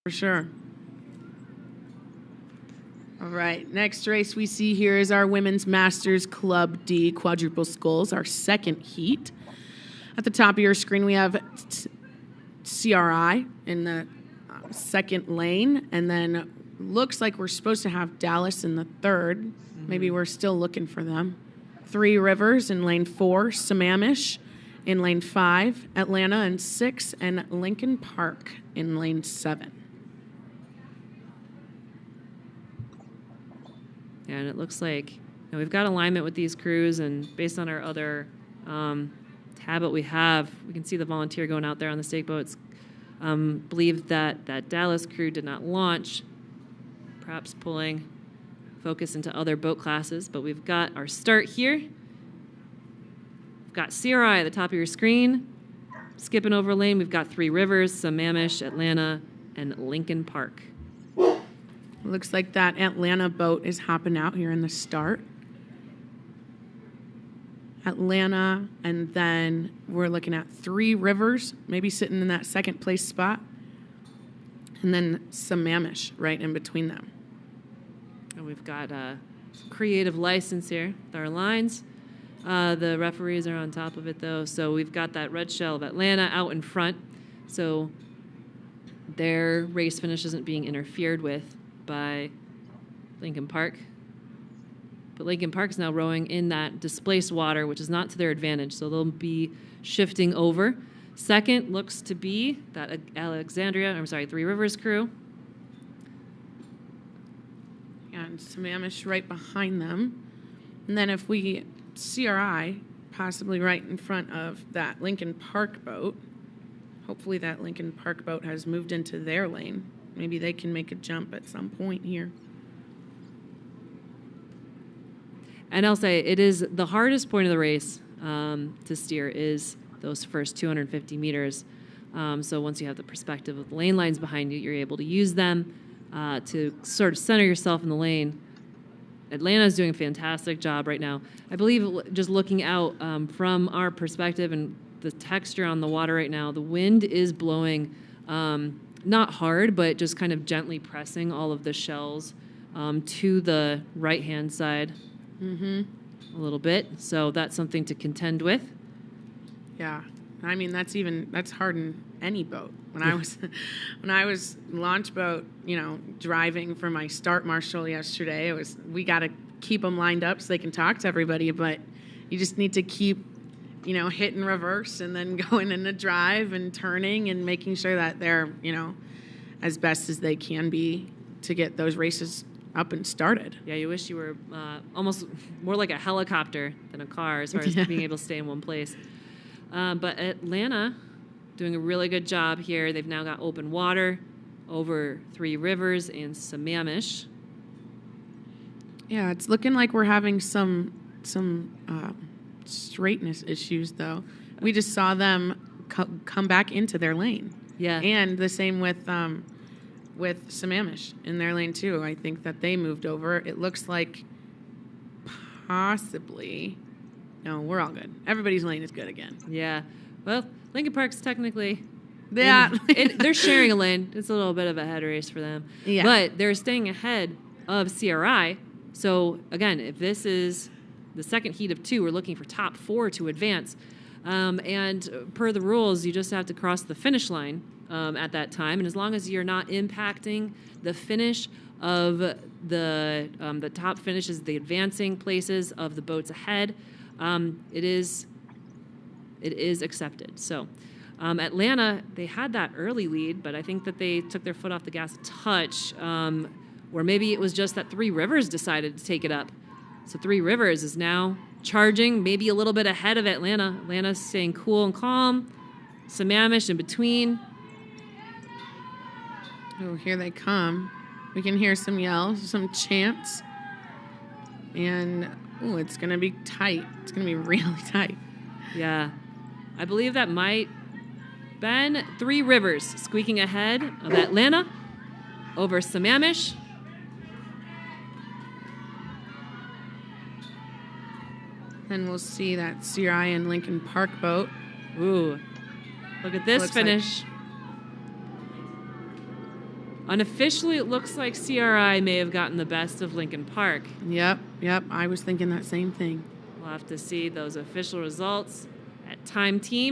For sure. All right, next race we see here is our Women's Masters Club D Quadruple Sculls, our second heat. At the top of your screen, we have CRI in the second lane, and then looks like we're supposed to have Dallas in the third. Mm-hmm. Maybe we're still looking for them. Three Rivers in lane 4, Sammamish in lane 5, Atlanta in 6, and Lincoln Park in lane 7. Yeah, and it looks like we've got alignment with these crews, and based on our other tablet we have, we can see the volunteer going out there on the stake boats. Believe that Dallas crew did not launch, perhaps pulling focus into other boat classes, but we've got our start here. We've got CRI at the top of your screen. Skipping over lane, we've got Three Rivers, Sammamish, Atlanta, and Lincoln Park. Looks like that Atlanta boat is hopping out here in the start. Atlanta, and then we're looking at Three Rivers, maybe sitting in that second place spot, and then Sammamish right in between them. And we've got creative license here with our lines. The referees are on top of it, though, so we've got that red shell of Atlanta out in front, so their race finish isn't being interfered with by Lincoln Park. But Lincoln Park's now rowing in that displaced water, which is not to their advantage, so they'll be shifting over. Second looks to be that Three Rivers crew. And Sammamish right behind them. And then if we CRI possibly right in front of that Lincoln Park boat, hopefully that Lincoln Park boat has moved into their lane. Maybe they can make a jump at some point here. And I'll say it is the hardest point of the race to steer is those first 250 meters. So once you have the perspective of the lane lines behind you, you're able to use them to sort of center yourself in the lane. Atlanta's doing a fantastic job right now. I believe just looking out from our perspective and the texture on the water right now, the wind is blowing not hard, but just kind of gently pressing all of the shells to the right-hand side a little bit. So that's something to contend with. Yeah. I mean, that's hard in any boat. When I was launch boat, driving for my start marshal yesterday, we got to keep them lined up so they can talk to everybody, but you just need to keep hitting reverse and then going in a drive and turning and making sure that they're, as best as they can be to get those races up and started. Yeah, you wish you were almost more like a helicopter than a car as far as being able to stay in one place. But Atlanta doing a really good job here. They've now got open water over Three Rivers and Sammamish. Yeah, it's looking like we're having some straightness issues, though. We just saw them come back into their lane. Yeah. And the same with Sammamish in their lane, too. I think that they moved over. It looks like possibly... No, we're all good. Everybody's lane is good again. Yeah. Well, Lincoln Park's technically... Yeah. They're sharing a lane. It's a little bit of a head race for them. Yeah. But they're staying ahead of CRI. So, again, if this is the second heat of 2, we're looking for top 4 to advance. And per the rules, you just have to cross the finish line at that time. And as long as you're not impacting the finish of the top finishes, the advancing places of the boats ahead, it is accepted. So Atlanta, they had that early lead, but I think that they took their foot off the gas a touch, or maybe it was just that Three Rivers decided to take it up. So Three Rivers is now charging, maybe a little bit ahead of Atlanta. Atlanta's staying cool and calm. Sammamish in between. Oh, here they come. We can hear some yells, some chants. And, it's going to be tight. It's going to be really tight. Yeah. I believe that might been Three Rivers squeaking ahead of Atlanta over Sammamish. Then we'll see that CRI and Lincoln Park boat. Ooh. Look at this finish. Unofficially, it looks like CRI may have gotten the best of Lincoln Park. Yep. I was thinking that same thing. We'll have to see those official results at Time Team.